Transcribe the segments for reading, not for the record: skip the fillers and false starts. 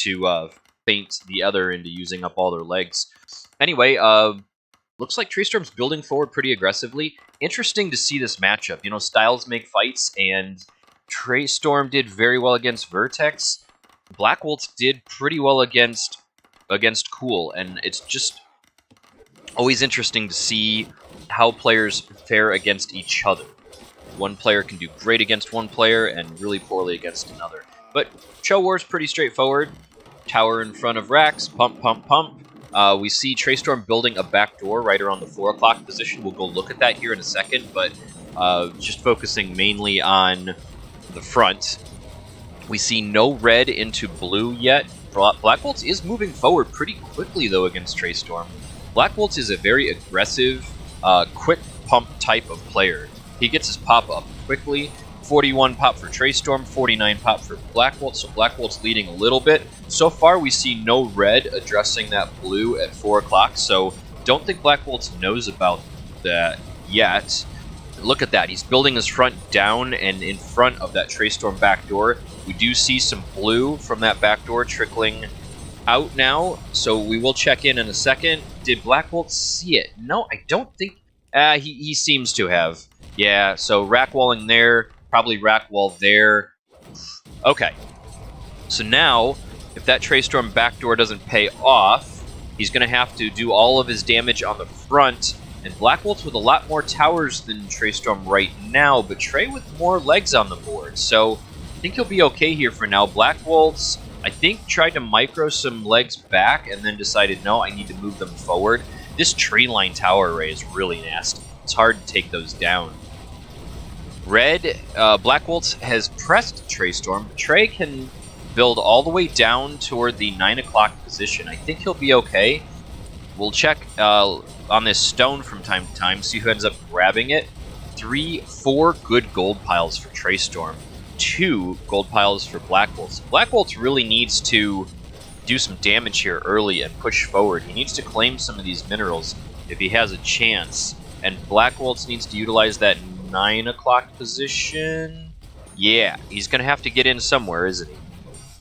to feint the other into using up all their legs. Anyway, looks like Traistorm's building forward pretty aggressively. Interesting to see this matchup. You know, styles make fights, and Traistorm did very well against Vertex. Blackwoltz did pretty well against Cool, and it's just always interesting to see how players fare against each other. One player can do great against one player and really poorly against another. But Cho War is pretty straightforward. Tower in front of Rax, pump, pump, pump. We see Traistorm building a back door right around the 4 o'clock position. We'll go look at that here in a second, but just focusing mainly on the front. We see no red into blue yet. Blackwoltz is moving forward pretty quickly, though, against Traistorm. Blackwoltz is a very aggressive, quick pump type of player. He gets his pop up quickly. 41 pop for Traistorm, 49 pop for Blackwoltz, so Blackwoltz leading a little bit. So far, we see no red addressing that blue at 4 o'clock, so don't think Blackwoltz knows about that yet. Look at that, he's building his front down and in front of that Traistorm back door. We do see some blue from that back door trickling out now, so we will check in a second. Did Blackwoltz see it? No, I don't think... he seems to have. Yeah, so rack walling there, probably rack wall there. Okay, so now, if that Traistorm back door doesn't pay off, he's going to have to do all of his damage on the front. And Blackwoltz with a lot more towers than Traistorm right now, but Trey with more legs on the board. So I think he'll be okay here for now. Blackwoltz, I think, tried to micro some legs back and then decided, no, I need to move them forward. This tree line tower array is really nasty. It's hard to take those down. Red, Blackwoltz has pressed Traistorm. Trey can build all the way down toward the 9 o'clock position. I think he'll be okay. We'll check on this stone from time to time, see who ends up grabbing it. 4 good gold piles for Traistorm. 2 gold piles for Blackwoltz. Blackwoltz really needs to do some damage here early and push forward. He needs to claim some of these minerals if he has a chance. And Blackwoltz needs to utilize that 9 o'clock position. Yeah, he's going to have to get in somewhere, isn't he?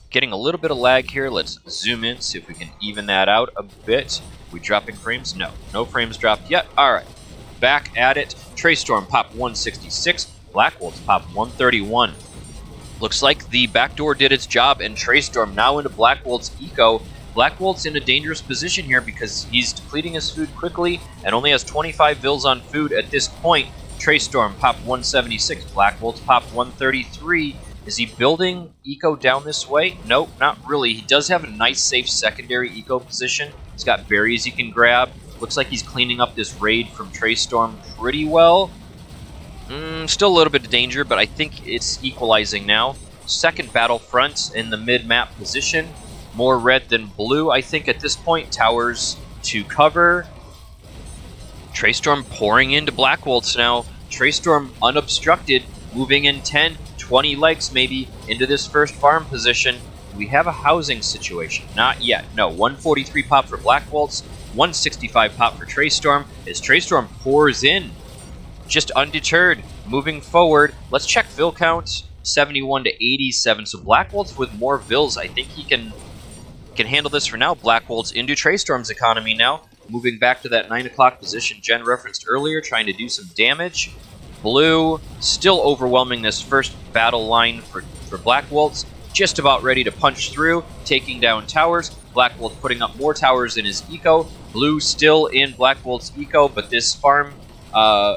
Getting a little bit of lag here. Let's zoom in, see if we can even that out a bit. We dropping frames? No. No frames dropped yet. Alright. Back at it. Traistorm pop 166. Blackwoltz pop 131. Looks like the backdoor did its job, and Traistorm now into Blackwoltz eco. Blackwoltz in a dangerous position here because he's depleting his food quickly and only has 25 vils on food at this point. Traistorm pop 176. Blackwoltz pop 133. Is he building eco down this way? Nope, not really. He does have a nice, safe secondary eco position. He's got berries he can grab. Looks like he's cleaning up this raid from Traistorm pretty well. Still a little bit of danger, but I think it's equalizing now. Second battlefront in the mid-map position. More red than blue, I think, at this point. Towers to cover. Traistorm pouring into Blackwoltz now. Traistorm unobstructed, moving in 10, 20 legs maybe into this first farm position. We have a housing situation. Not yet. No, 143 pop for Blackwoltz, 165 pop for Traistorm as Traistorm pours in. Just undeterred, moving forward. Let's check Vil count, 71 to 87. So Blackwoltz with more Vils. I think he can handle this for now. Blackwoltz into Traistorm's economy now. Moving back to that 9 o'clock position Jen referenced earlier, trying to do some damage. Blue still overwhelming this first battle line for Blackwoltz. Just about ready to punch through, taking down towers. Blackwoltz putting up more towers in his eco. Blue still in Blackwoltz eco, but this farm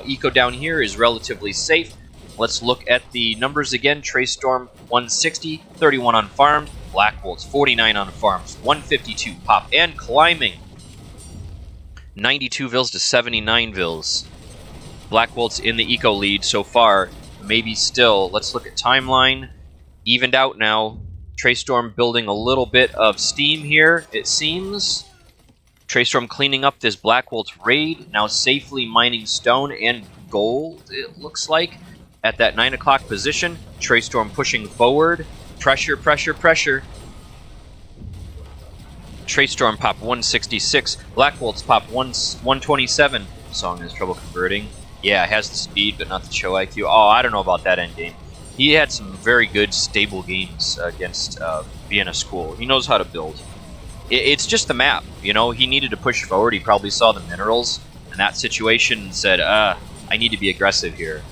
eco down here is relatively safe. Let's look at the numbers again. Traistorm 160, 31 on farms. Blackwoltz 49 on farms, 152 pop and climbing. 92 vils to 79 vils. Blackwoltz in the eco lead so far. Maybe still. Let's look at timeline. Evened out now. Traistorm building a little bit of steam here, it seems. Traistorm cleaning up this Blackwoltz raid. Now safely mining stone and gold, it looks like, at that 9 o'clock position. Traistorm pushing forward. Pressure, pressure, pressure. Traistorm pop 166. Blackwoltz pop 127. Song has trouble converting. Yeah, it has the speed, but not the show IQ. Oh, I don't know about that endgame. he had some very good, stable games against Vienna School. He knows how to build. It's just the map, you know. He needed to push forward. He probably saw the minerals in that situation and said, I need to be aggressive here.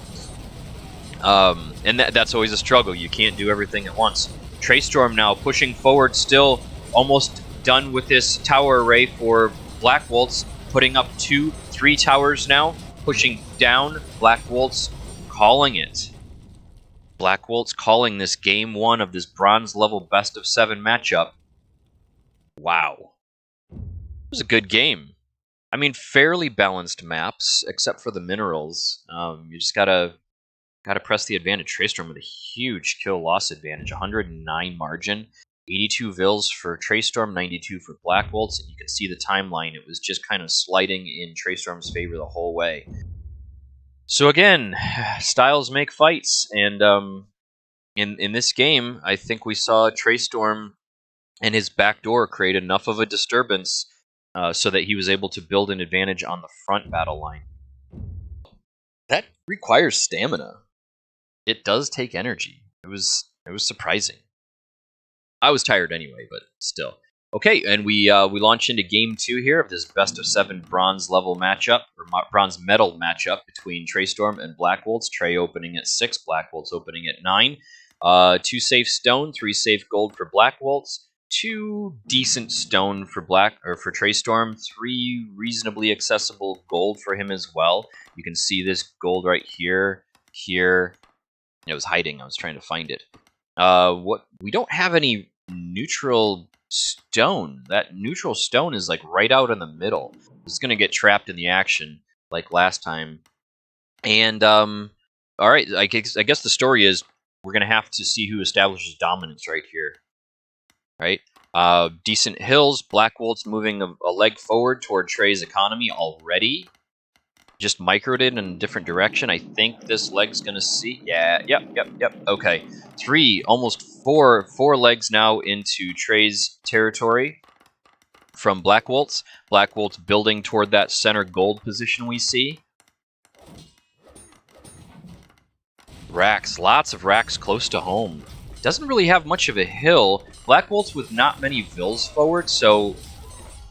And that's always a struggle. You can't do everything at once. Traistorm now pushing forward, still almost done with this tower array for Blackwoltz, putting up 2, 3 towers now, pushing down. Blackwoltz calling it. Blackwoltz calling this game 1 of this bronze level best of 7 matchup. Wow. It was a good game. I mean, fairly balanced maps, except for the minerals. You just gotta press the advantage. Traistorm with a huge kill-loss advantage, 109 margin, 82 vills for Traistorm, 92 for Blackwoltz, and you can see the timeline. It was just kind of sliding in Traistorm's favor the whole way. So again, styles make fights, and in this game, I think we saw Traistorm and his backdoor create enough of a disturbance so that he was able to build an advantage on the front battle line. That requires stamina. It does take energy. It was surprising. I was tired anyway, but still. Okay, and we launch into game 2 here of this best of 7 bronze level matchup, or bronze medal matchup between Traistorm and Blackwoltz. Trey opening at 6, Blackwoltz opening at 9. 2 safe stone, 3 safe gold for Blackwoltz, 2 decent stone for Traistorm, 3 reasonably accessible gold for him as well. You can see this gold right here. It was hiding. I was trying to find it. We don't have any neutral stone. That neutral stone is like right out in the middle. It's going to get trapped in the action like last time. And all right, I guess the story is we're going to have to see who establishes dominance right here. Right? Decent hills. Blackwoltz moving a leg forward toward Trey's economy already. Just microed it in a different direction. I think this leg's gonna see. Yeah, yep. Okay, 3, almost 4 legs now into Trey's territory from Blackwoltz. Blackwoltz building toward that center gold position we see. Racks, lots of racks close to home. Doesn't really have much of a hill. Blackwoltz with not many vills forward, so we'll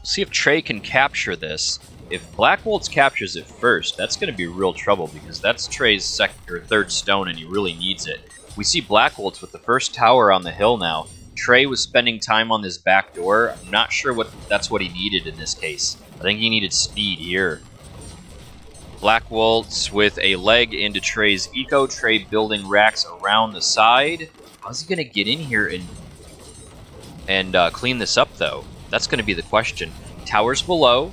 see if Trey can capture this. If Blackwoltz captures it first, that's going to be real trouble because that's Trey's second or third stone and he really needs it. We see Blackwoltz with the first tower on the hill now. Trey was spending time on this back door. I'm not sure that's what he needed in this case. I think he needed speed here. Blackwoltz with a leg into Trey's eco. Trey building racks around the side. How's he going to get in here and clean this up, though? That's going to be the question. Towers below.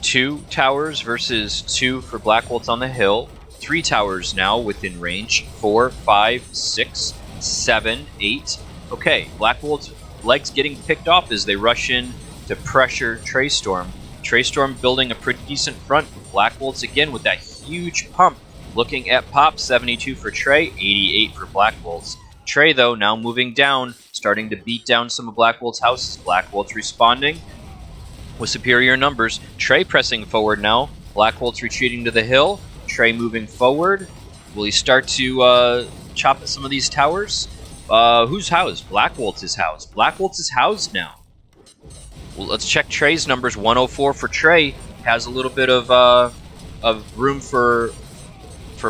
2 towers versus 2 for Blackwoltz on the hill. 3 towers now within range. 4, 5, 6, 7, 8. Okay, Blackwoltz legs getting picked off as they rush in to pressure Traistorm. Traistorm building a pretty decent front. Blackwoltz again with that huge pump. Looking at pop, 72 for Trey, 88 for Blackwoltz. Trey, though, now moving down, starting to beat down some of Blackwoltz houses. Blackwoltz responding with superior numbers. Trey pressing forward now. Blackwoltz retreating to the hill. Trey moving forward. Will he start to chop at some of these towers? Who's housed? Blackwoltz's housed. Blackwoltz is housed now. Well, let's check Trey's numbers. 104 for Trey. Has a little bit of room for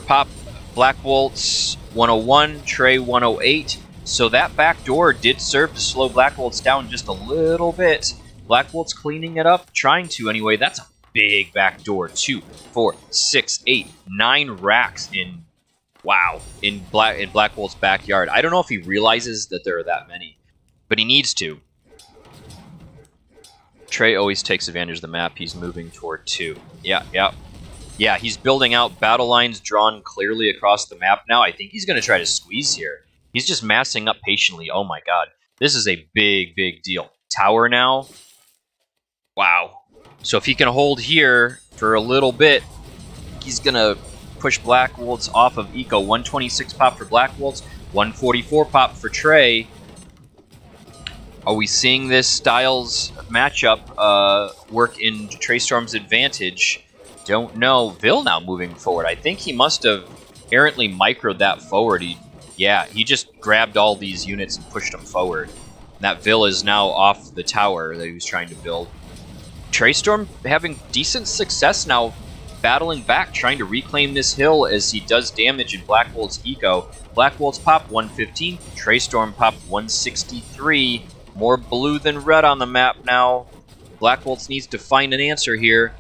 pop. Blackwoltz 101. Trey 108. So that back door did serve to slow Blackwoltz down just a little bit. Blackwoltz cleaning it up, trying to anyway. That's a big back door. 2, 4, 6, 8, 9 racks in Blackwoltz's backyard. I don't know if he realizes that there are that many, but he needs to. Trey always takes advantage of the map. He's moving toward 2. Yeah, he's building out battle lines drawn clearly across the map now. I think he's going to try to squeeze here. He's just massing up patiently. Oh my god. This is a big deal. Tower now. Wow. So if he can hold here for a little bit, he's going to push Blackwoltz off of eco. 126 pop for Blackwoltz, 144 pop for Trey. Are we seeing this Styles matchup work in Traistorm's advantage? Don't know. Vil now moving forward. I think he must have errantly microed that forward. He Yeah, he just grabbed all these units and pushed them forward. And that Vil is now off the tower that he was trying to build. Traistorm having decent success now, battling back, trying to reclaim this hill as he does damage in Blackwoltz Eco. Blackwoltz pop 115, Traistorm pop 163. More blue than red on the map now. Blackwoltz needs to find an answer here.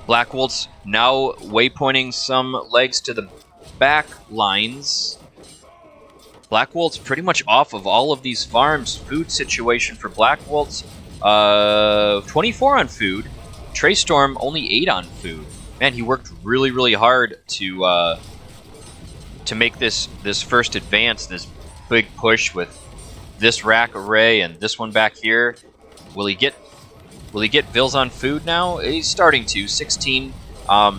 Blackwoltz now waypointing some legs to the back lines. Blackwoltz pretty much off of all of these farms. Food situation for Blackwoltz, 24 on food. Traistorm only 8 on food. Man, he worked really, really hard to make this first advance, this big push with this rack array and this one back here. Will he get Vils on food now? He's starting to. 16,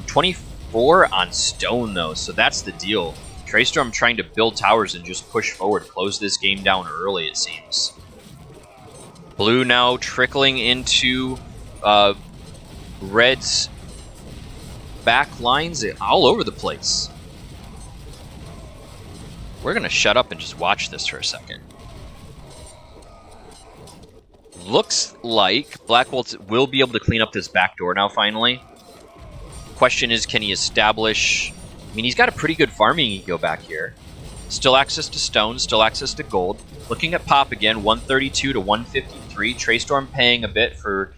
24 on stone though, so that's the deal. Traistorm trying to build towers and just push forward, close this game down early, it seems. Blue now trickling into Red's back lines all over the place. We're going to shut up and just watch this for a second. Looks like Blackwoltz will be able to clean up this back door now, finally. Question is, can he establish... I mean, he's got a pretty good farming eco back here. Still access to stone, still access to gold. Looking at pop again, 132 to 153. Traistorm paying a bit for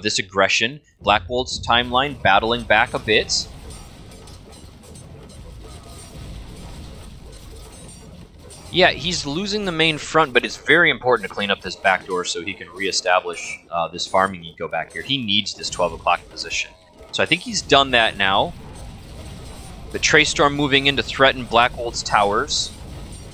this aggression. Blackwoltz timeline battling back a bit. Yeah, he's losing the main front, but it's very important to clean up this back door so he can reestablish this farming eco back here. He needs this 12 o'clock position. So I think he's done that now. The Traistorm moving in to threaten Blackwoltz towers.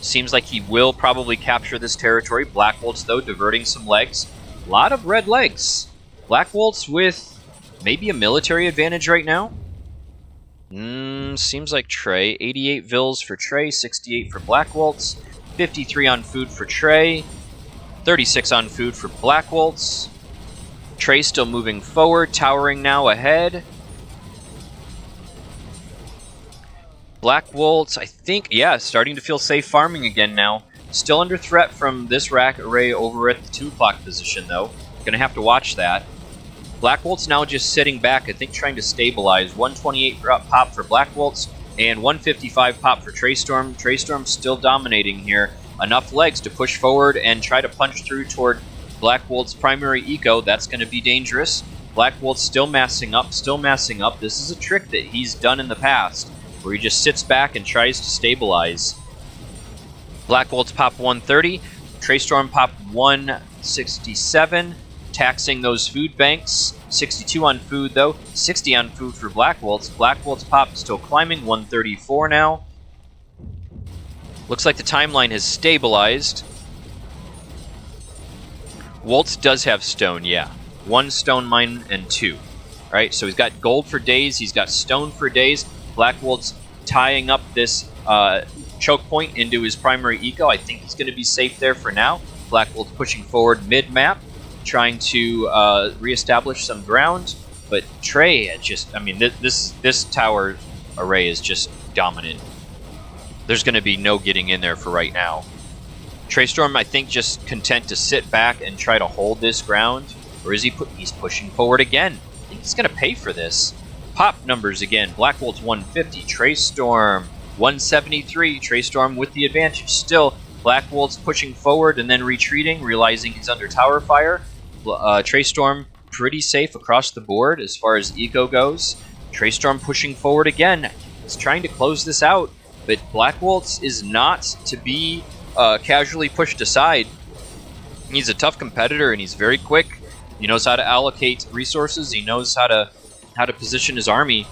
Seems like he will probably capture this territory. Blackwoltz, though, diverting some legs. A lot of red legs. Blackwoltz with maybe a military advantage right now. Seems like Trey. 88 Vils for Trey, 68 for Blackwoltz. 53 on food for Trey. 36 on food for Blackwoltz. Trey still moving forward, towering now ahead. Blackwoltz, I think, yeah, starting to feel safe farming again now. Still under threat from this rack array over at the 2 o'clock position, though. Gonna have to watch that. Blackwoltz now just sitting back, I think trying to stabilize. 128 pop for Blackwoltz and 155 pop for Traistorm. Traistorm still dominating here. Enough legs to push forward and try to punch through toward Blackwolt's primary eco. That's going to be dangerous. Blackwoltz still massing up, still massing up. This is a trick that he's done in the past, where he just sits back and tries to stabilize. Blackwoltz pop 130, Traistorm pop 167, taxing those food banks. 62 on food though, 60 on food for Blackwoltz. Blackwoltz pop still climbing, 134 now. Looks like the timeline has stabilized. Woltz does have stone, yeah. 1 stone mine and 2. Right, so he's got gold for days, he's got stone for days. Blackwoltz tying up this choke point into his primary eco. I think he's going to be safe there for now. Blackwoltz pushing forward mid-map, trying to reestablish some ground. But Trey, just, I mean, this tower array is just dominant. There's going to be no getting in there for right now. Traistorm, I think, just content to sit back and try to hold this ground. Or is he's pushing forward again? I think he's going to pay for this. Pop numbers again. Blackwoltz 150. Traistorm 173. Traistorm with the advantage still. Blackwoltz pushing forward and then retreating, realizing he's under tower fire. Traistorm pretty safe across the board as far as eco goes. Traistorm pushing forward again. He's trying to close this out. But Blackwoltz is not to be casually pushed aside. He's a tough competitor and he's very quick. He knows how to allocate resources. He knows how to position his army.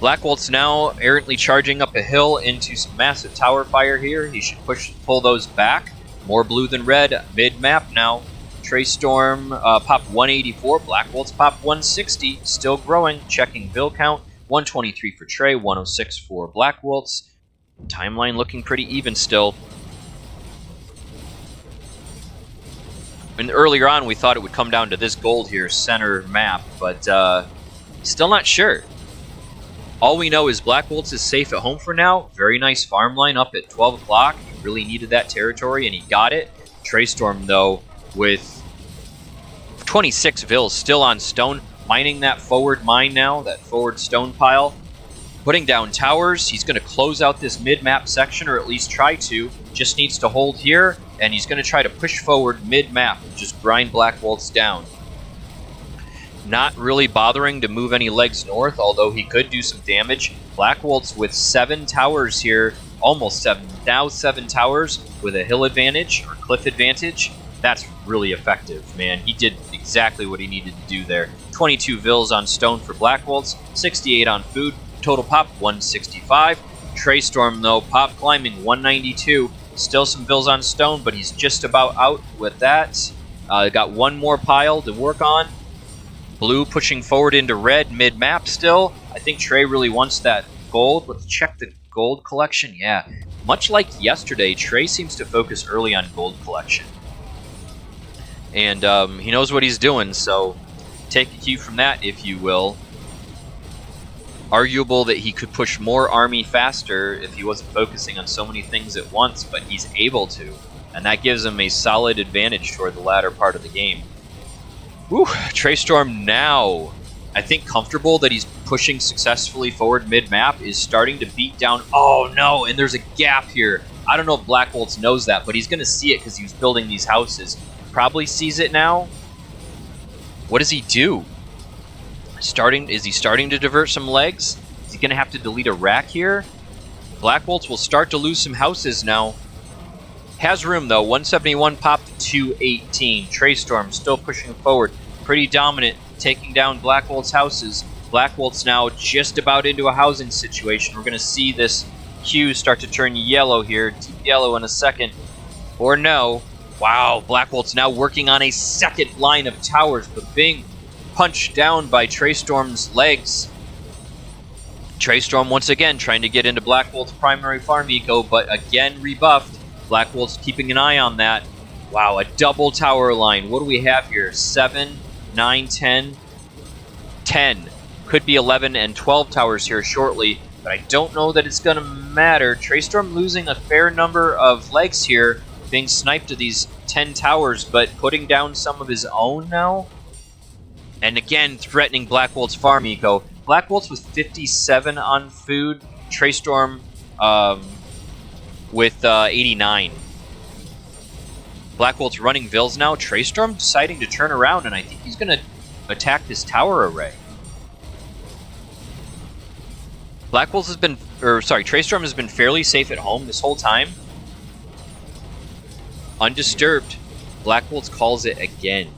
Blackwoltz now errantly charging up a hill into some massive tower fire here. He should pull those back. More blue than red. Mid-map now. Traistorm pop 184. Blackwoltz pop 160. Still growing. Checking bill count. 123 for Trey. 106 for Blackwoltz. Timeline looking pretty even still. And earlier on, we thought it would come down to this gold here, center map, but still not sure. All we know is Blackwoltz is safe at home for now. Very nice farm line up at 12 o'clock. He really needed that territory, and he got it. Traistorm, though, with 26 vills still on stone, mining that forward mine now, that forward stone pile. Putting down towers. He's going to close out this mid-map section, or at least try to. Just needs to hold here, and he's going to try to push forward mid-map and just grind Blackwoltz down. Not really bothering to move any legs north, although he could do some damage. Blackwoltz with 7 towers here, almost 7, now 7 towers with a hill advantage or cliff advantage. That's really effective, man. He did exactly what he needed to do there. 22 vills on stone for Blackwoltz, 68 on food. Total pop 165. Traistorm, though, pop climbing 192. Still some vills on stone, but he's just about out with that. Got one more pile to work on. Blue pushing forward into red mid-map still. I think Trey really wants that gold. Let's check the gold collection. Yeah, much like yesterday, Trey seems to focus early on gold collection. And he knows what he's doing, so take a cue from that, if you will. Arguable that he could push more army faster if he wasn't focusing on so many things at once, but he's able to. And that gives him a solid advantage toward the latter part of the game. Whew, Traistorm now, I think comfortable that he's pushing successfully forward mid-map, is starting to beat down. Oh no, and there's a gap here. I don't know if Blackwoltz knows that, but he's going to see it because he was building these houses. Probably sees it now. What does he do? Is he starting to divert some legs? Is he going to have to delete a rack here? Blackwoltz will start to lose some houses now. Has room, though. 171 popped to 218. Traistorm still pushing forward. Pretty dominant, taking down Blackwoltz houses. Blackwoltz now just about into a housing situation. We're going to see this hue start to turn yellow here. Deep yellow in a second. Or no. Wow, Blackwoltz now working on a second line of towers, but being punched down by Traistorm's legs. Traistorm once again trying to get into Blackwoltz's primary farm eco, but again rebuffed. Blackwoltz keeping an eye on that. Wow, a double tower line. What do we have here? 7, 9, 10, 10. Could be 11 and 12 towers here shortly, but I don't know that it's going to matter. Traistorm losing a fair number of legs here, being sniped to these 10 towers, but putting down some of his own now. And again, threatening Blackwoltz farm eco. Blackwoltz with 57 on food. Traistorm with 89. Blackwoltz running vills now. Traistorm deciding to turn around, and I think he's going to attack this tower array. Traistorm has been fairly safe at home this whole time. Undisturbed. Blackwoltz calls it again.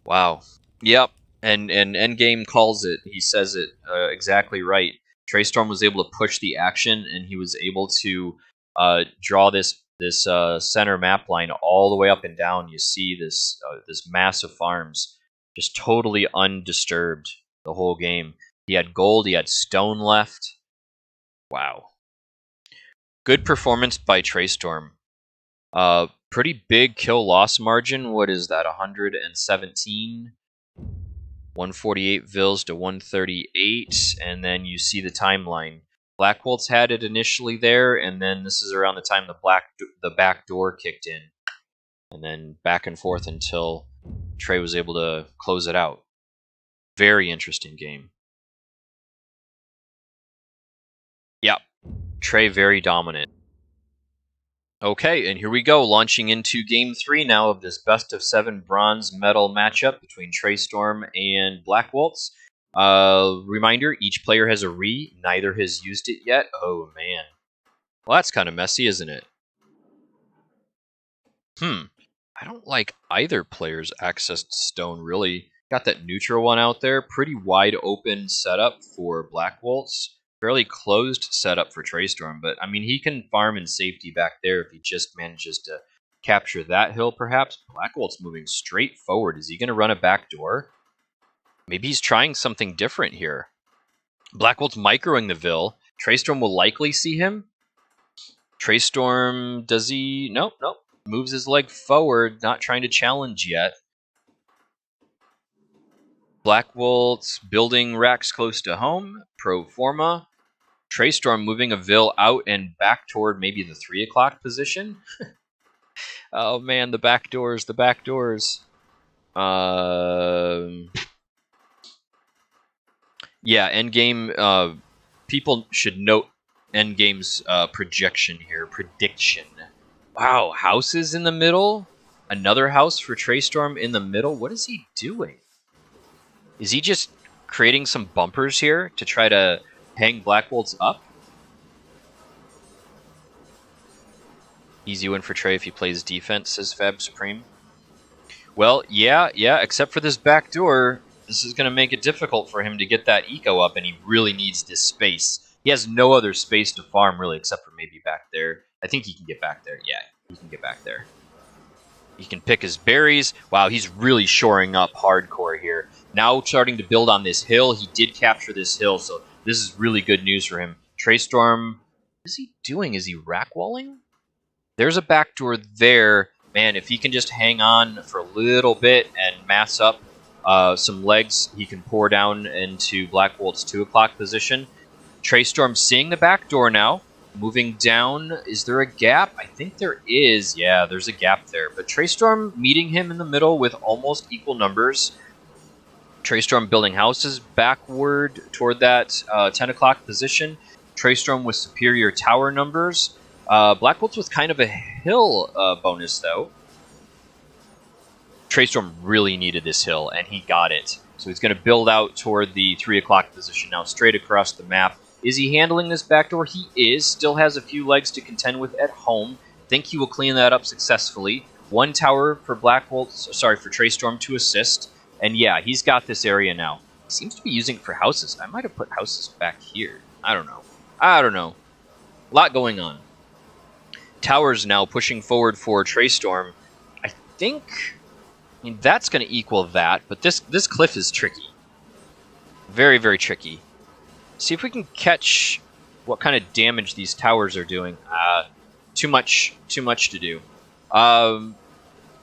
Wow. Yep. And Endgame calls it. He says it exactly right. Traistorm was able to push the action, and he was able to draw this center map line all the way up and down. You see this massive farms just totally undisturbed the whole game. He had gold. He had stone left. Wow. Good performance by Traistorm. Pretty big kill-loss margin. What is that, 117? 148 vills to 138, and then you see the timeline. Blackwoltz had it initially there, and then this is around the time the back door kicked in. And then back and forth until Trey was able to close it out. Very interesting game. Yep. Trey very dominant. Okay, and here we go, launching into Game 3 now of this best-of-7 bronze medal matchup between Traistorm and Blackwoltz. Reminder, each player has a re. Neither has used it yet. Oh, man. Well, that's kind of messy, isn't it? I don't like either player's access to stone, really. Got that neutral one out there. Pretty wide open setup for Blackwoltz. Fairly closed setup for Traistorm, but I mean, he can farm in safety back there if he just manages to capture that hill, perhaps. Blackwoltz moving straight forward. Is he going to run a back door? Maybe he's trying something different here. Blackwoltz microing the Vil. Traistorm will likely see him. Traistorm, does he? Nope. Moves his leg forward, not trying to challenge yet. Blackwoltz building racks close to home. Pro forma. Traistorm moving a Vil out and back toward maybe the 3 o'clock position. Oh man, the back doors, the back doors. Yeah, endgame. People should note endgame's projection here. Prediction. Wow, houses in the middle. Another house for Traistorm in the middle. What is he doing? Is he just creating some bumpers here to try to hang Blackwoltz up? Easy win for Trey if he plays defense, says Fab Supreme. Well, yeah, except for this back door, this is going to make it difficult for him to get that eco up, and he really needs this space. He has no other space to farm, really, except for maybe back there. I think he can get back there. Yeah, he can get back there. He can pick his berries. Wow, he's really shoring up hardcore here. Now starting to build on this hill. He did capture this hill, so this is really good news for him. Traistorm, what is he doing? Is he rackwalling? There's a backdoor there. Man, if he can just hang on for a little bit and mass up some legs, he can pour down into Blackwoltz 2 o'clock position. Traistorm seeing the backdoor now. Moving down, is there a gap? I think there is. Yeah, there's a gap there. But Traistorm meeting him in the middle with almost equal numbers. Traistorm building houses backward toward that 10 o'clock position. Traistorm with superior tower numbers. Blackwoltz with kind of a hill bonus, though. Traistorm really needed this hill, and he got it. So he's going to build out toward the 3 o'clock position now, straight across the map. Is he handling this backdoor? He is. Still has a few legs to contend with at home. Think he will clean that up successfully. 1 tower for for Traistorm to assist. And yeah, he's got this area now. He seems to be using it for houses. I might have put houses back here. I don't know. A lot going on. Towers now pushing forward for Traistorm. I mean, that's going to equal that, but this cliff is tricky. Very, very tricky. See if we can catch what kind of damage these towers are doing. Too much to do. All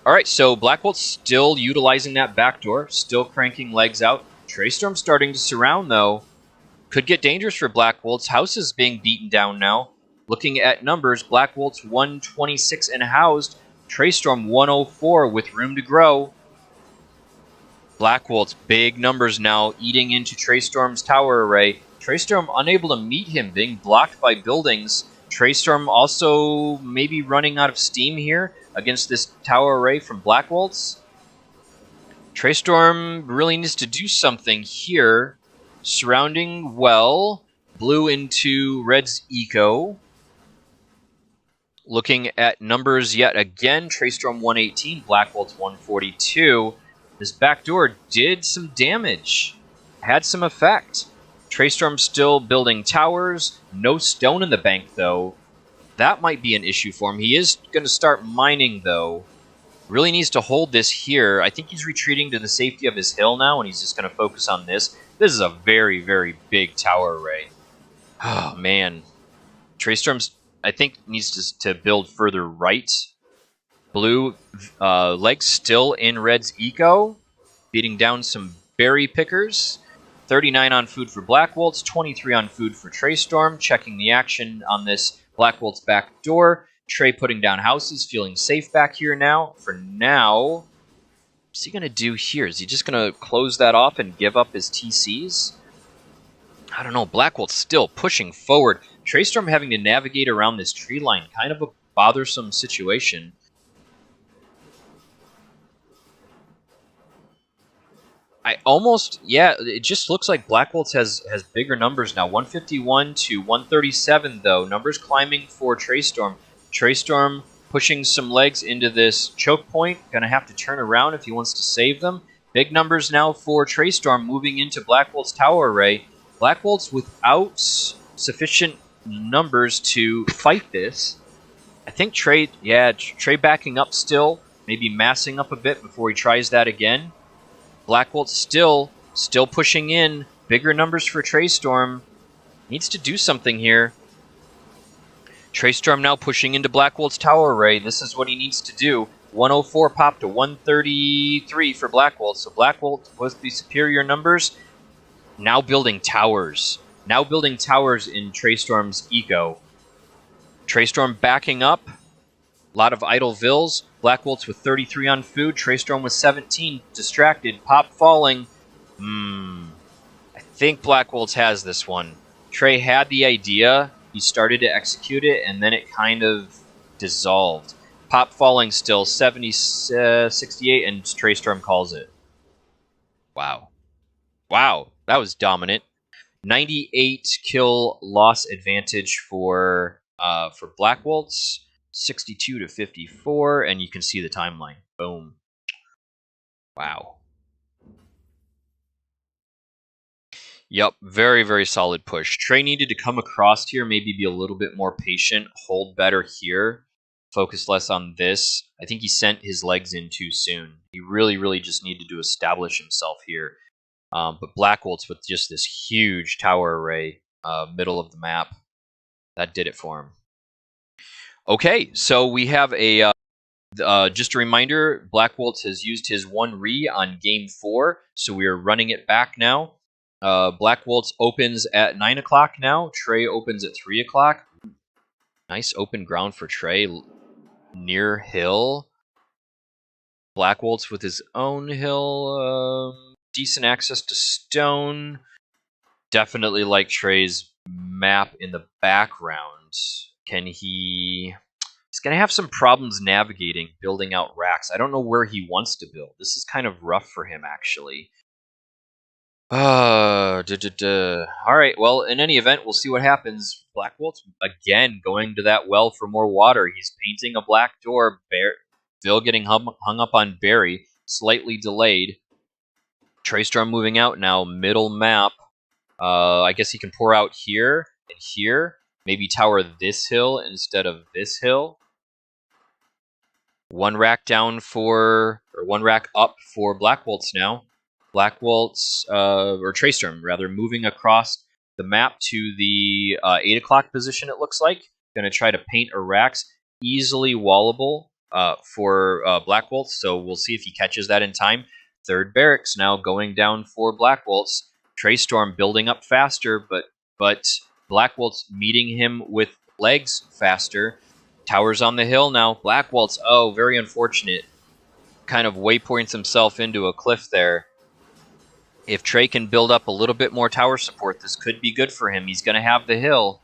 right, so Blackwoltz still utilizing that backdoor, still cranking legs out. Traistorm starting to surround, though. Could get dangerous for Blackwoltz. House is being beaten down now. Looking at numbers, Blackwoltz 126 and housed. Traistorm 104 with room to grow. Blackwoltz, big numbers now, eating into Traistorm's tower array. Traistorm unable to meet him, being blocked by buildings. Traistorm also maybe running out of steam here against this tower array from Blackwoltz. Traistorm really needs to do something here. Surrounding well. Blue into red's eco. Looking at numbers yet again. Traistorm 118, Blackwoltz 142. This backdoor did some damage. Had some effect. Traistorm still building towers. No stone in the bank, though. That might be an issue for him. He is going to start mining, though. Really needs to hold this here. I think he's retreating to the safety of his hill now, and he's just going to focus on this. This is a very, very big tower array. Oh, man. Traistorm's, I think, needs to build further right. Blue legs still in red's eco. Beating down some berry pickers. 39 on food for Blackwoltz, 23 on food for Traistorm. Checking the action on this Blackwoltz back door. Trey putting down houses, feeling safe back here now. For now, what's he going to do here? Is he just going to close that off and give up his TCs? I don't know. Blackwoltz still pushing forward. Traistorm having to navigate around this tree line. Kind of a bothersome situation. It just looks like Blackwoltz has bigger numbers now. 151 to 137, though. Numbers climbing for Traistorm. Traistorm pushing some legs into this choke point. Going to have to turn around if he wants to save them. Big numbers now for Traistorm moving into Blackwoltz tower array. Blackwoltz without sufficient numbers to fight this. I think Trey backing up still. Maybe massing up a bit before he tries that again. Blackwoltz still pushing in. Bigger numbers for Traistorm. Needs to do something here. Traistorm now pushing into Blackwoltz tower array. This is what he needs to do. 104 pop to 133 for Blackwoltz. So Blackwoltz with the superior numbers. Now building towers. Now building towers in Traistorm's eco. Traistorm backing up. A lot of idle vills. Blackwoltz with 33 on food. Traistorm with 17. Distracted. Pop falling. I think Blackwoltz has this one. Trey had the idea. He started to execute it, and then it kind of dissolved. Pop falling still. 68, and Traistorm calls it. Wow. Wow. That was dominant. 98 kill loss advantage for Blackwoltz. 62 to 54, and you can see the timeline. Boom. Wow. Yep, very, very solid push. Trey needed to come across here, maybe be a little bit more patient, hold better here, focus less on this. I think he sent his legs in too soon. He really, really just needed to establish himself here. But Blackwoltz with just this huge tower array, middle of the map, that did it for him. Okay, so we have a just a reminder, Blackwoltz has used his 1 re on game 4, so we are running it back now. Blackwoltz opens at 9 o'clock now. Trey opens at 3 o'clock. Nice open ground for Trey near hill. Blackwoltz with his own hill. Decent access to stone. Definitely like Trey's map in the background. Can he... He's going to have some problems navigating, building out racks. I don't know where he wants to build. This is kind of rough for him, actually. All right, well, in any event, we'll see what happens. Blackwoltz, again, going to that well for more water. He's painting a black door. Bill getting hung up on Barry. Slightly delayed. Traistorm moving out now. Middle map. I guess he can pour out here and here. Maybe tower this hill instead of this hill. 1 rack down for... Or 1 rack up for Blackwoltz now. Blackwoltz, or Traistorm, rather, moving across the map to the 8 o'clock position, it looks like. Going to try to paint a racks. Easily wallable for Blackwoltz, so we'll see if he catches that in time. 3rd barracks now going down for Blackwoltz. Traistorm building up faster, but Blackwoltz meeting him with legs faster. Towers on the hill now. Blackwoltz, oh, very unfortunate. Kind of waypoints himself into a cliff there. If Trey can build up a little bit more tower support, this could be good for him. He's going to have the hill.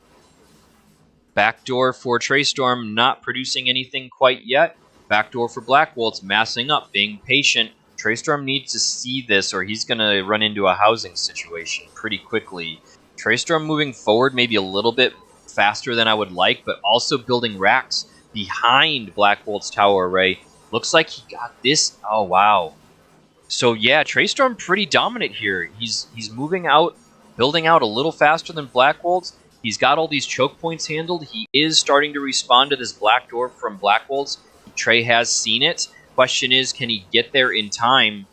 Backdoor for Traistorm, not producing anything quite yet. Backdoor for Blackwoltz, massing up, being patient. Traistorm needs to see this or he's going to run into a housing situation pretty quickly. Traistorm moving forward maybe a little bit faster than I would like, but also building racks behind Blackwoltz tower array. Looks like he got this. Oh, wow. So yeah, Traistorm pretty dominant here. He's moving out, building out a little faster than Blackwoltz. He's got all these choke points handled. He is starting to respond to this black door from Blackwoltz. Trey has seen it. Question is, can he get there in time?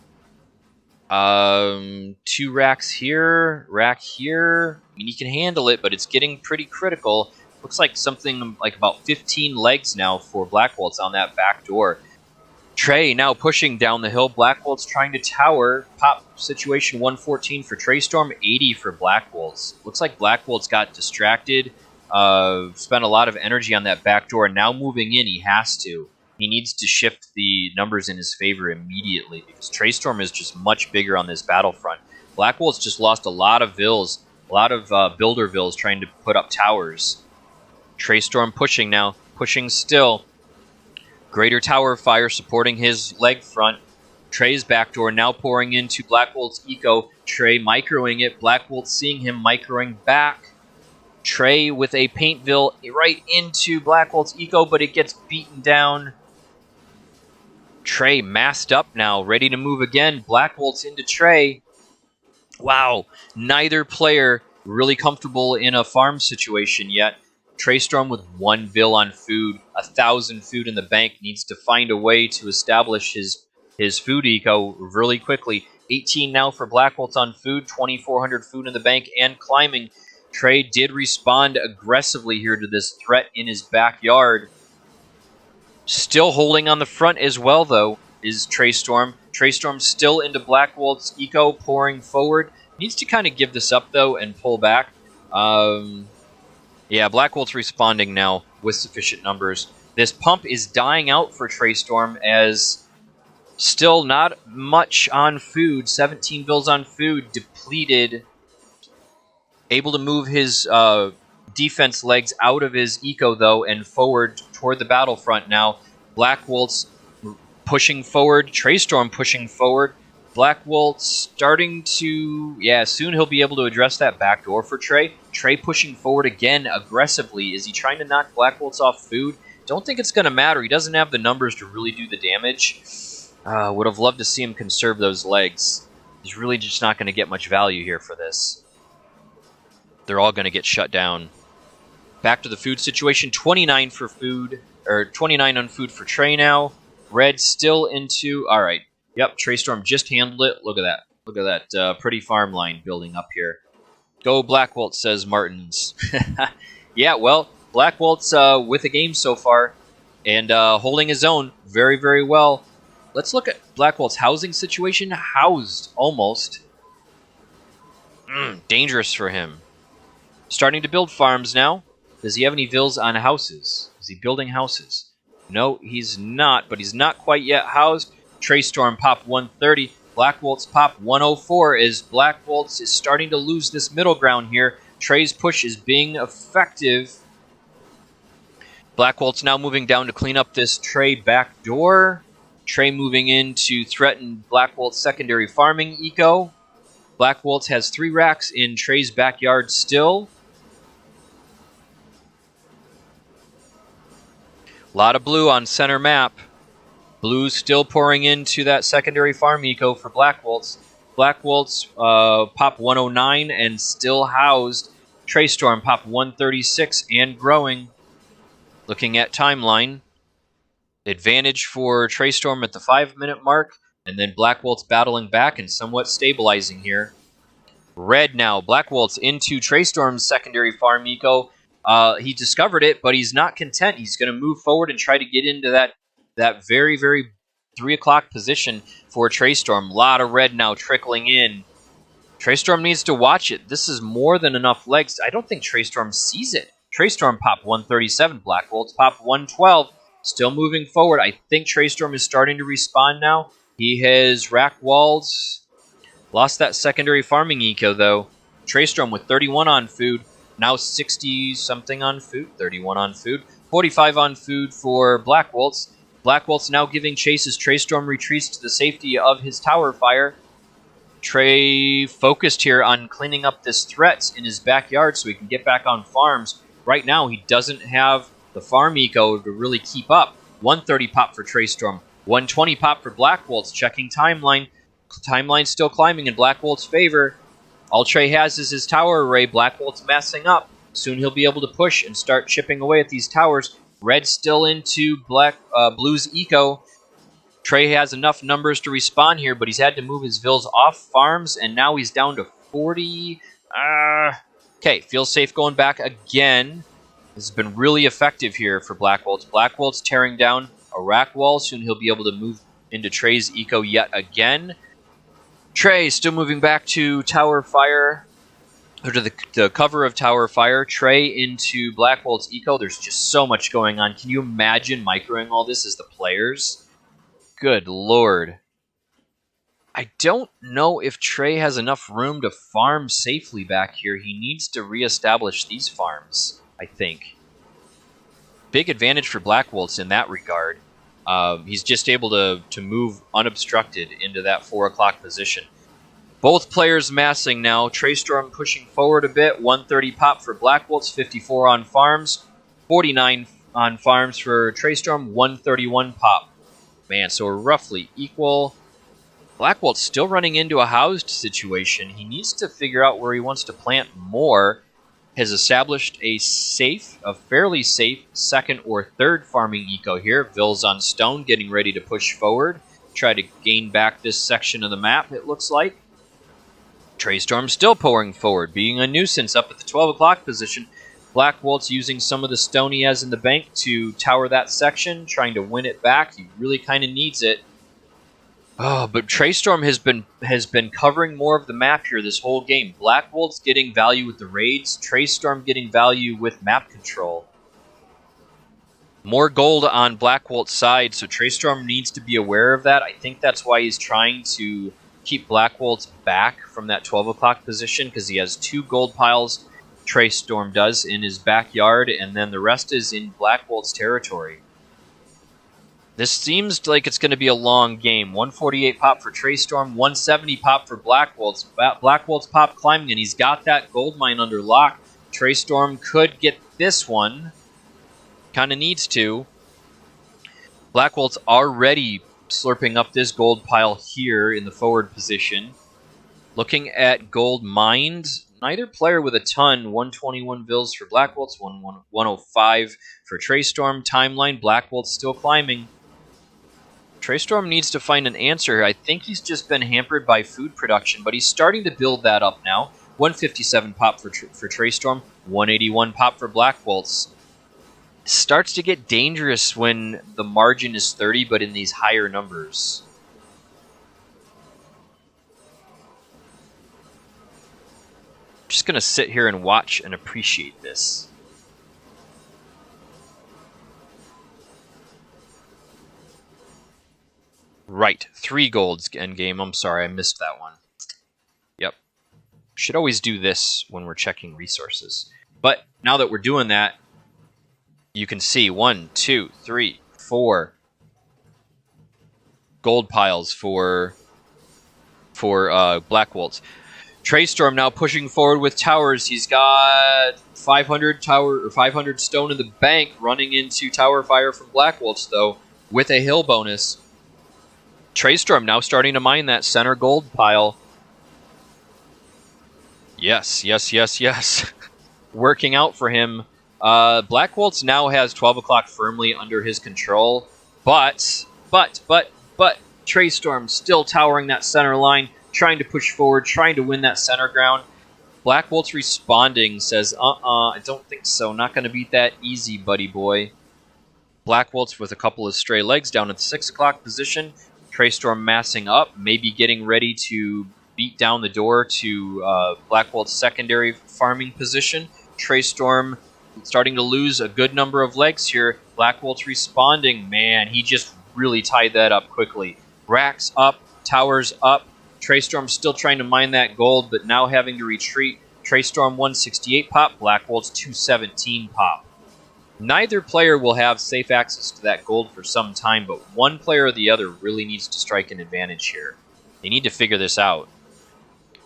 2 racks here, rack here. I mean, he can handle it, but it's getting pretty critical. Looks like something like about 15 legs now for Blackwoltz on that back door. Trey now pushing down the hill. Blackwoltz trying to tower. Pop situation 114 for Traistorm, 80 for Blackwoltz. Looks like Blackwoltz got distracted. Spent a lot of energy on that back door. Now moving in, he has to. He needs to shift the numbers in his favor immediately because Traistorm is just much bigger on this battlefront. Blackwoltz just lost a lot of vills, a lot of builder vills trying to put up towers. Traistorm pushing now, pushing still. Greater tower fire supporting his leg front. Trey's backdoor now pouring into Blackwoltz eco. Trey microing it. Blackwoltz seeing him microing back. Trey with a paintville right into Blackwoltz eco, but it gets beaten down. Trey masked up now, ready to move again. Blackwoltz into Trey. Wow, neither player really comfortable in a farm situation yet. Traistorm with 1 bill on food, 1,000 food in the bank, needs to find a way to establish his food eco really quickly. 18 now for Blackwoltz on food, 2,400 food in the bank and climbing. Trey did respond aggressively here to this threat in his backyard. Still holding on the front as well, though, is Traistorm. Traistorm still into Blackwoltz Eco, pouring forward. Needs to kind of give this up, though, and pull back. Yeah, Blackwoltz responding now with sufficient numbers. This pump is dying out for Traistorm as still not much on food. 17 bills on food, depleted. Able to move his defense legs out of his eco, though, and forward toward the battlefront now. Blackwoltz pushing forward. Traistorm pushing forward. Blackwoltz starting to... Yeah, soon he'll be able to address that back door for Trey. Trey pushing forward again aggressively. Is he trying to knock Blackwoltz off food? Don't think it's going to matter. He doesn't have the numbers to really do the damage. Would have loved to see him conserve those legs. He's really just not going to get much value here for this. They're all going to get shut down. Back to the food situation. 29 for food, or 29 on food for Trey now. Red still into... All right. Yep, Traistorm just handled it. Look at that. Look at that pretty farm line building up here. Go Blackwoltz, says Martins. Yeah, well, Blackwoltz with a game so far and holding his own very, very well. Let's look at Blackwoltz housing situation. Housed, almost. Dangerous for him. Starting to build farms now. Does he have any vills on houses? Is he building houses? No, he's not, but he's not quite yet housed. Traistorm pop 130. Blackwoltz pop 104 as Blackwoltz is starting to lose this middle ground here. Trey's push is being effective. Blackwoltz now moving down to clean up this Trey back door. Trey moving in to threaten Blackwoltz secondary farming eco. Blackwoltz has 3 racks in Trey's backyard still. A lot of blue on center map. Blue still pouring into that secondary farm eco for Blackwoltz. Blackwoltz pop 109 and still housed. Traistorm pop 136 and growing. Looking at timeline. Advantage for Traistorm at the 5-minute mark. And then Blackwoltz battling back and somewhat stabilizing here. Red now. Blackwoltz into Traistorm's secondary farm eco. He discovered it, but he's not content. He's going to move forward and try to get into that very, very 3 o'clock position for Traistorm. A lot of red now trickling in. Traistorm needs to watch it. This is more than enough legs. I don't think Traistorm sees it. Traistorm pop 137. Blackwoltz pop 112. Still moving forward. I think Traistorm is starting to respawn now. He has racked walls. Lost that secondary farming eco, though. Traistorm with 31 on food. Now 60-something on food. 31 on food. 45 on food for Blackwoltz. Blackwoltz now giving chase as Traistorm retreats to the safety of his tower fire. Trey focused here on cleaning up this threat in his backyard so he can get back on farms. Right now, he doesn't have the farm eco to really keep up. 130 pop for Traistorm. 120 pop for Blackwoltz. Checking timeline. Timeline still climbing in Blackwoltz's favor. All Trey has is his tower array. Blackwoltz massing up. Soon he'll be able to push and start chipping away at these towers. Red still into Blue's eco. Trey has enough numbers to respawn here, but he's had to move his vills off farms, and now he's down to 40. Okay, feels safe going back again. This has been really effective here for Blackwoltz. Blackwoltz tearing down a rack wall. Soon he'll be able to move into Trey's eco yet again. Trey still moving back to Tower Fire, or to the cover of Tower Fire. Trey into Blackwoltz eco. There's just so much going on. Can you imagine microing all this as the players? Good lord. I don't know if Trey has enough room to farm safely back here. He needs to reestablish these farms, I think. Big advantage for Blackwoltz in that regard. He's just able to move unobstructed into that 4 o'clock position. Both players massing now. Traistorm pushing forward a bit. 130 pop for Blackwoltz. 54 on farms. 49 on farms for Traistorm. 131 pop. Man, so we're roughly equal. Blackwoltz still running into a housed situation. He needs to figure out where he wants to plant more. Has established a fairly safe second or third farming eco here. Vills on stone, getting ready to push forward. Try to gain back this section of the map, it looks like. Traistorm still pouring forward, being a nuisance up at the 12 o'clock position. Blackwoltz using some of the stone he has in the bank to tower that section, trying to win it back. He really kind of needs it. Oh, but Traistorm has been covering more of the map here this whole game. Blackwoltz getting value with the raids, Traistorm getting value with map control. More gold on Blackwoltz's side, so Traistorm needs to be aware of that. I think that's why he's trying to keep Blackwoltz back from that 12 o'clock position, because he has 2 gold piles, Traistorm does, in his backyard, and then the rest is in Blackwoltz territory. This seems like it's going to be a long game. 148 pop for Traistorm, 170 pop for Blackwoltz. Blackwoltz pop climbing, and he's got that gold mine under lock. Traistorm could get this one. Kind of needs to. Blackwoltz already slurping up this gold pile here in the forward position. Looking at gold mined, neither player with a ton. 121 Vils for Blackwoltz, 105 for Traistorm. Timeline, Blackwoltz still climbing. Traistorm needs to find an answer. I think he's just been hampered by food production, but he's starting to build that up now. 157 pop for Traistorm, 181 pop for Blackwoltz. Starts to get dangerous when the margin is 30, but in these higher numbers. Just going to sit here and watch and appreciate this. Right, 3 golds endgame. I'm sorry, I missed that one. Yep. Should always do this when we're checking resources. But now that we're doing that, you can see 1, 2, 3, 4 gold piles for Blackwoltz. Traistorm now pushing forward with towers. He's got 500 stone in the bank, running into tower fire from Blackwoltz though, with a hill bonus. Traistorm now starting to mine that center gold pile. Yes, yes, yes, yes. Working out for him. Blackwoltz now has 12 o'clock firmly under his control, but Traistorm still towering that center line, trying to push forward, trying to win that center ground. Blackwoltz responding, says, I don't think so, not going to beat that easy, buddy boy. Blackwoltz with a couple of stray legs down at the 6 o'clock position. Traistorm massing up, maybe getting ready to beat down the door to Blackwoltz's secondary farming position. Traistorm starting to lose a good number of legs here. Blackwoltz responding. Man, he just really tied that up quickly. Racks up, towers up. Traistorm still trying to mine that gold, but now having to retreat. Traistorm 168 pop, Blackwoltz 217 pop. Neither player will have safe access to that gold for some time, but one player or the other really needs to strike an advantage here. They need to figure this out.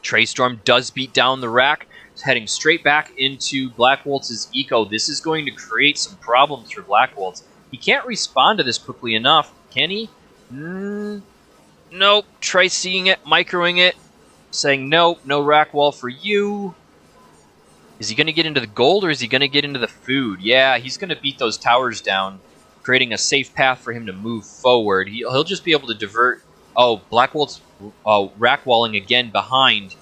Traistorm does beat down the rack, heading straight back into Blackwoltz's eco. This is going to create some problems for Blackwoltz. He can't respond to this quickly enough, can he? Nope. Try seeing it, microing it, saying nope, no rack wall for you. Is he going to get into the gold or is he going to get into the food? Yeah, he's going to beat those towers down, creating a safe path for him to move forward. He'll just be able to divert. Oh, Blackwoltz rack walling again behind.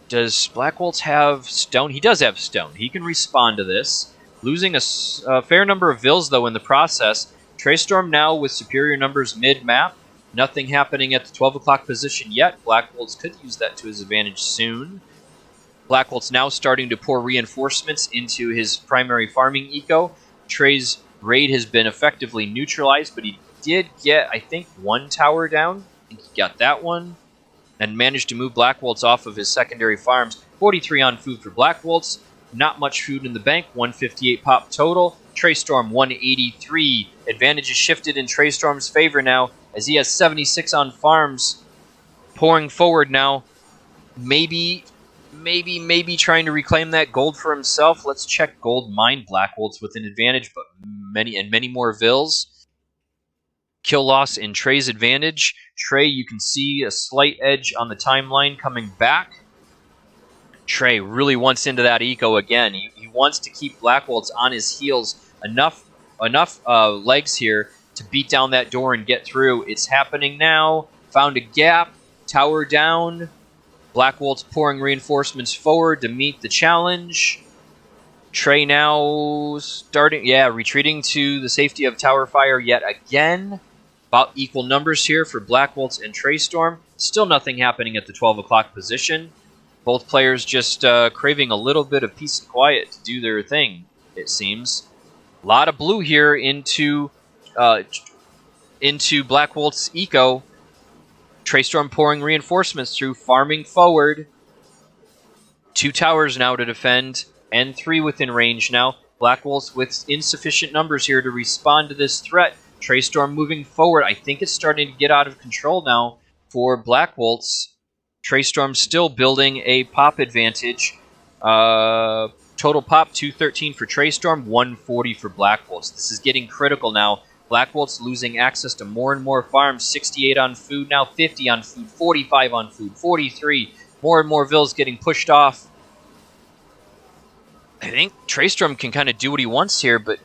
Does Blackwoltz have stone? He does have stone. He can respond to this. Losing a fair number of Vils, though, in the process. Traistorm now with superior numbers mid-map. Nothing happening at the 12 o'clock position yet. Blackwoltz could use that to his advantage soon. Blackwoltz now starting to pour reinforcements into his primary farming eco. Trey's raid has been effectively neutralized, but he did get, I think, 1 tower down. I think he got that one. And managed to move Blackwoltz off of his secondary farms. 43 on food for Blackwoltz. Not much food in the bank. 158 pop total. Traistorm 183. Advantage is shifted in Traistorm's favor now, as he has 76 on farms. Pouring forward now. Maybe trying to reclaim that gold for himself. Let's check gold mine. Blackwoltz with an advantage, but many more Vils. Kill loss in Trey's advantage. Trey, you can see a slight edge on the timeline coming back. Trey really wants into that eco again. He wants to keep Blackwoltz on his heels. Enough legs here to beat down that door and get through. It's happening now. Found a gap. Tower down. Blackwoltz pouring reinforcements forward to meet the challenge. Trey now retreating to the safety of Tower Fire yet again. About equal numbers here for Blackwoltz and Traistorm. Still nothing happening at the 12 o'clock position. Both players just craving a little bit of peace and quiet to do their thing, it seems. A lot of blue here into Blackwoltz Eco. Traistorm pouring reinforcements through, farming forward. 2 towers now to defend, and 3 within range now. Blackwoltz with insufficient numbers here to respond to this threat. Traistorm moving forward. I think it's starting to get out of control now for Blackwoltz. Traistorm still building a pop advantage. Total pop, 213 for Traistorm, 140 for Blackwoltz. This is getting critical now. Blackwoltz losing access to more and more farms. 68 on food now, 50 on food, 45 on food, 43. More and more vills getting pushed off. I think Traistorm can kind of do what he wants here, but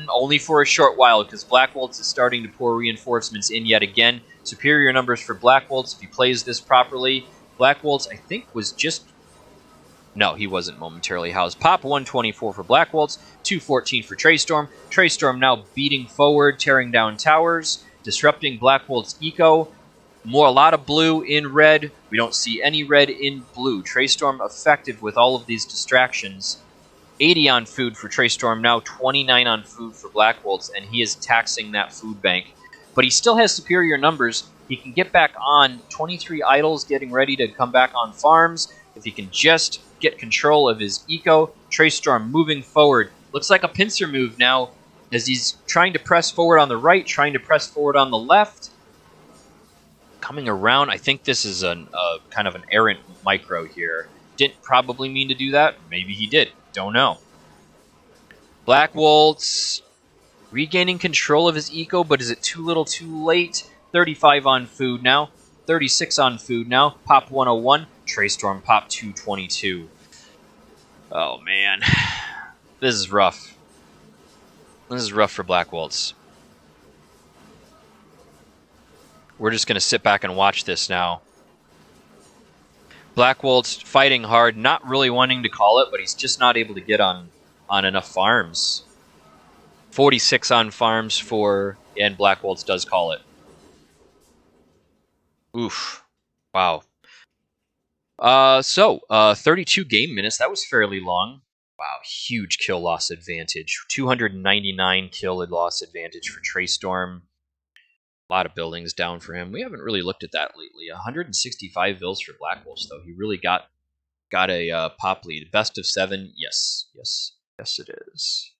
only for a short while, because Blackwoltz is starting to pour reinforcements in yet again. Superior numbers for Blackwoltz if he plays this properly. Blackwoltz, I think, was just... No, he wasn't momentarily housed. Pop 124 for Blackwoltz, 214 for Traistorm. Traistorm now beating forward, tearing down towers, disrupting Blackwoltz Eco. A lot of blue in red. We don't see any red in blue. Traistorm effective with all of these distractions. 80 on food for Traistorm now, 29 on food for Blackwoltz, and he is taxing that food bank. But he still has superior numbers. He can get back on 23 idols, getting ready to come back on farms. If he can just get control of his eco, Traistorm moving forward. Looks like a pincer move now, as he's trying to press forward on the right, trying to press forward on the left. Coming around, I think this is a kind of an errant micro here. Didn't probably mean to do that. Maybe he did. Don't know. Blackwoltz regaining control of his eco, but is it too little too late? 35 on food now. 36 on food now. Pop 101. Traistorm pop 222. Oh, man. This is rough. This is rough for Blackwoltz. We're just going to sit back and watch this now. Blackwoltz fighting hard, not really wanting to call it, but he's just not able to get on enough farms. 46 on farms for, and Blackwoltz does call it. Oof. Wow. 32 game minutes. That was fairly long. Wow, huge kill loss advantage. 299 kill loss advantage for Traistorm. A lot of buildings down for him. We haven't really looked at that lately. 165 vills for Blackwoltz, though. He really got a pop lead. Best of 7. Yes, it is.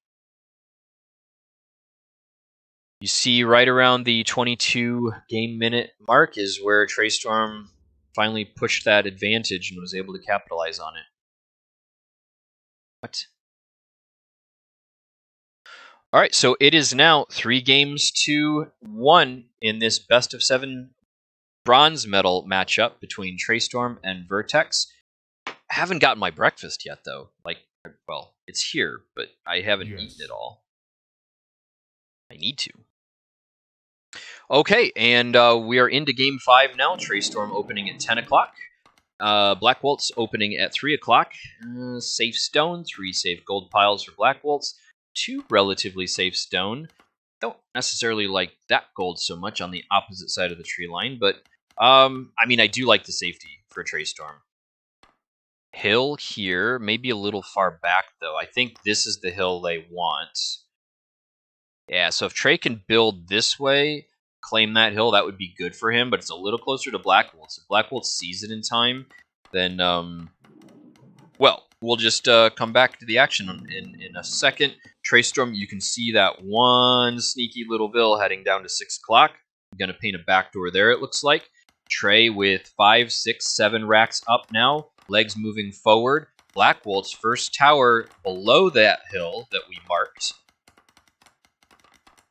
You see right around the 22 game minute mark is where Traistorm finally pushed that advantage and was able to capitalize on it. What? All right, so it is now 3 games to 1 in this best of 7 bronze medal matchup between Traistorm and Vertex. I haven't gotten my breakfast yet, though. Well, it's here, but I haven't eaten it all. I need to. Okay, and we are into Game 5 now. Traistorm opening at 10 o'clock. Blackwoltz opening at 3 o'clock. Safe stone, 3 safe gold piles for Blackwoltz. 2 relatively safe stone. Don't necessarily like that gold so much on the opposite side of the tree line, but I mean, I do like the safety for Traistorm. Hill here, maybe a little far back, though. I think this is the hill they want. Yeah, so if Trey can build this way, claim that hill, that would be good for him, but it's a little closer to Blackwoltz. If Blackwoltz sees it in time, then, well, we'll just come back to the action in a second. Traistorm, you can see that one sneaky little vill heading down to 6 o'clock. I'm going to paint a backdoor there, it looks like. Trey with 5, 6, 7 racks up now. Legs moving forward. Blackwoltz first tower below that hill that we marked.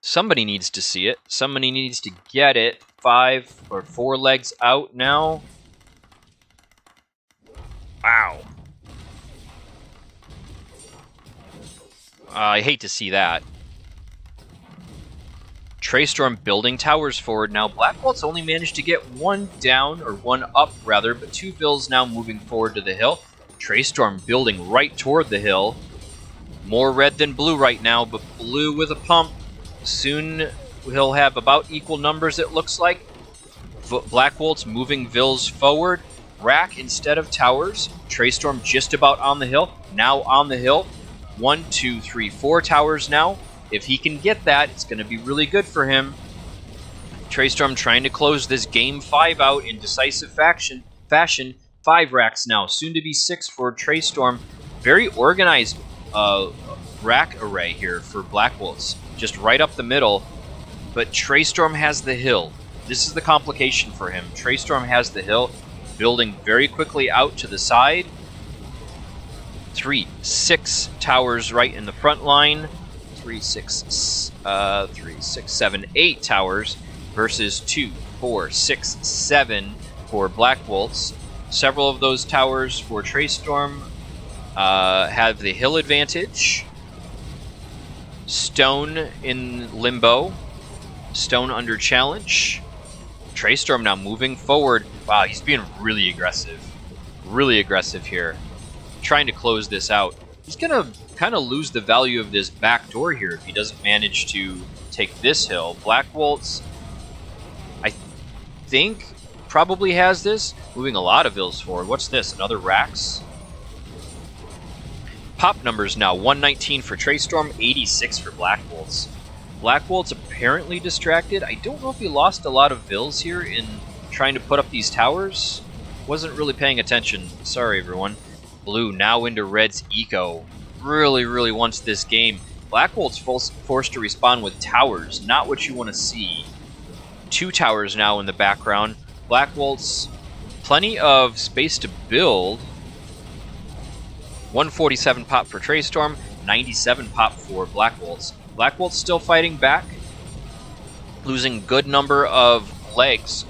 Somebody needs to see it. Somebody needs to get it. 5 or 4 legs out now. Wow. I hate to see that. Traistorm building towers forward now. Blackwoltz only managed to get 1 down, or 1 up rather, but 2 vills now moving forward to the hill. Traistorm building right toward the hill. More red than blue right now, but blue with a pump. Soon he'll have about equal numbers, it looks like. Blackwoltz moving Vils forward. Rack instead of towers. Traistorm just about on the hill. Now on the hill. 1, 2, 3, 4 towers now. If he can get that, it's going to be really good for him. Traistorm trying to close this game 5 out in decisive fashion. 5 racks now. Soon to be 6 for Traistorm. Very organized rack array here for Blackwoltz. Just right up the middle. But Traistorm has the hill. This is the complication for him. Traistorm has the hill, building very quickly out to the side. 3, 6 towers right in the front line. 3, 6, 7, 8 towers versus 2, 4, 6, 7 for Blackwoltz. Several of those towers for Traistorm have the hill advantage. Stone in limbo. Stone under challenge. Traistorm now moving forward. Wow, he's being really aggressive. Really aggressive here. Trying to close this out. He's going to kind of lose the value of this back door here if he doesn't manage to take this hill. Blackwoltz, I think, probably has this. Moving a lot of Vils forward. What's this? Another Rax? Pop numbers now. 119 for Traistorm, 86 for Blackwoltz. Blackwoltz apparently distracted. I don't know if he lost a lot of Vils here in trying to put up these towers. Wasn't really paying attention. Sorry, everyone. Blue now into Red's Eco. Really wants this game. Blackwoltz forced to respond with towers. Not what you want to see. 2 towers now in the background. Blackwoltz, plenty of space to build. 147 pop for Traistorm. 97 pop for Blackwoltz. Blackwoltz still fighting back, losing good number of legs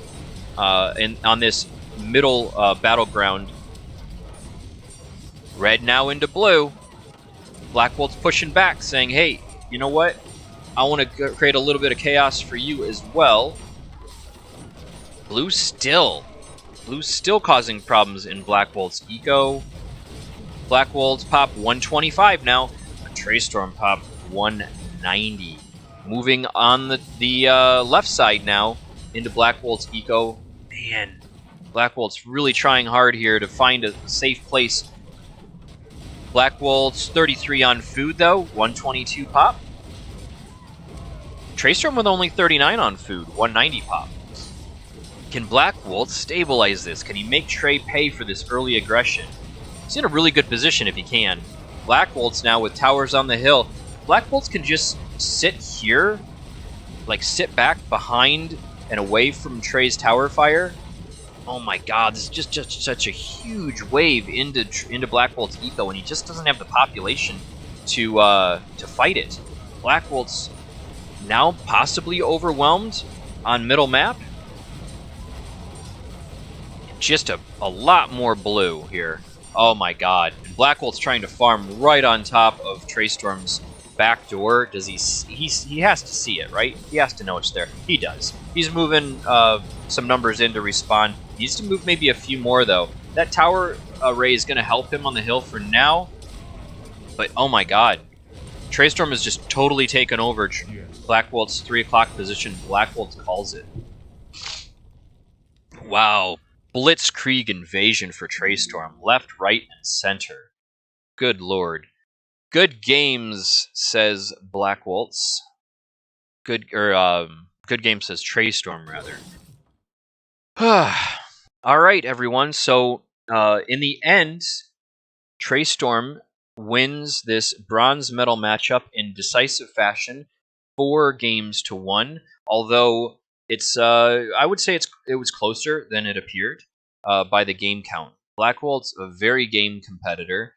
on this middle battleground. Red now into blue. Blackwoltz pushing back, saying, hey, you know what? I want to create a little bit of chaos for you as well. Blue still causing problems in Blackwoltz Eco. Blackwoltz pop 125 now. Traistorm pop 190. Moving on the left side now into Blackwoltz Eco. Man, Blackwoltz really trying hard here to find a safe place. Blackwoltz 33 on food though, 122 pop. Traistorm with only 39 on food, 190 pop. Can Blackwoltz stabilize this? Can he make Trey pay for this early aggression? He's in a really good position if he can. Blackwoltz now with towers on the hill. Blackwoltz can just sit here, like sit back behind and away from Trey's tower fire. Oh my god, this is just such a huge wave into Blackwoltz Eco, and he just doesn't have the population to fight it. Blackwoltz now possibly overwhelmed on middle map. Just a lot more blue here. Oh my god. And Blackwoltz trying to farm right on top of Traistorm's back door. Does he has to see it, right? He has to know it's there. He does. He's moving some numbers in to respond. He needs to move maybe a few more, though. That tower array is going to help him on the hill for now. But, oh my god. Traistorm has just totally taken over Blackwoltz's 3 o'clock position. Blackwoltz calls it. Wow. Blitzkrieg invasion for Traistorm. Left, right, and center. Good lord. Good games, says Blackwoltz. Good game, says Traistorm, rather. Alright, everyone. So, in the end, Traistorm wins this bronze medal matchup in decisive fashion, 4-1. Although it's, I would say it was closer than it appeared by the game count. Blackwoltz, a very game competitor,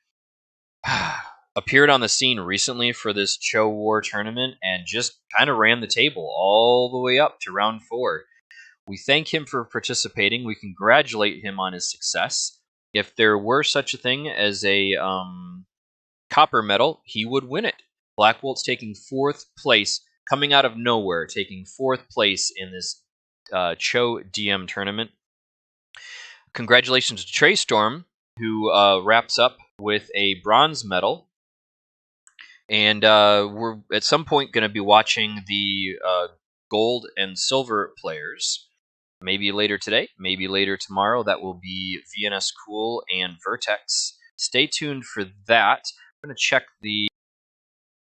appeared on the scene recently for this Cho War tournament and just kind of ran the table all the way up to round 4. We thank him for participating. We congratulate him on his success. If there were such a thing as a copper medal, he would win it. Blackwoltz taking 4th place, coming out of nowhere, taking 4th place in this Cho DM tournament. Congratulations to Traistorm, who wraps up with a bronze medal. And we're at some point going to be watching the gold and silver players. Maybe later today, maybe later tomorrow. That will be VNS Cool and Vertex. Stay tuned for that. I'm going to check the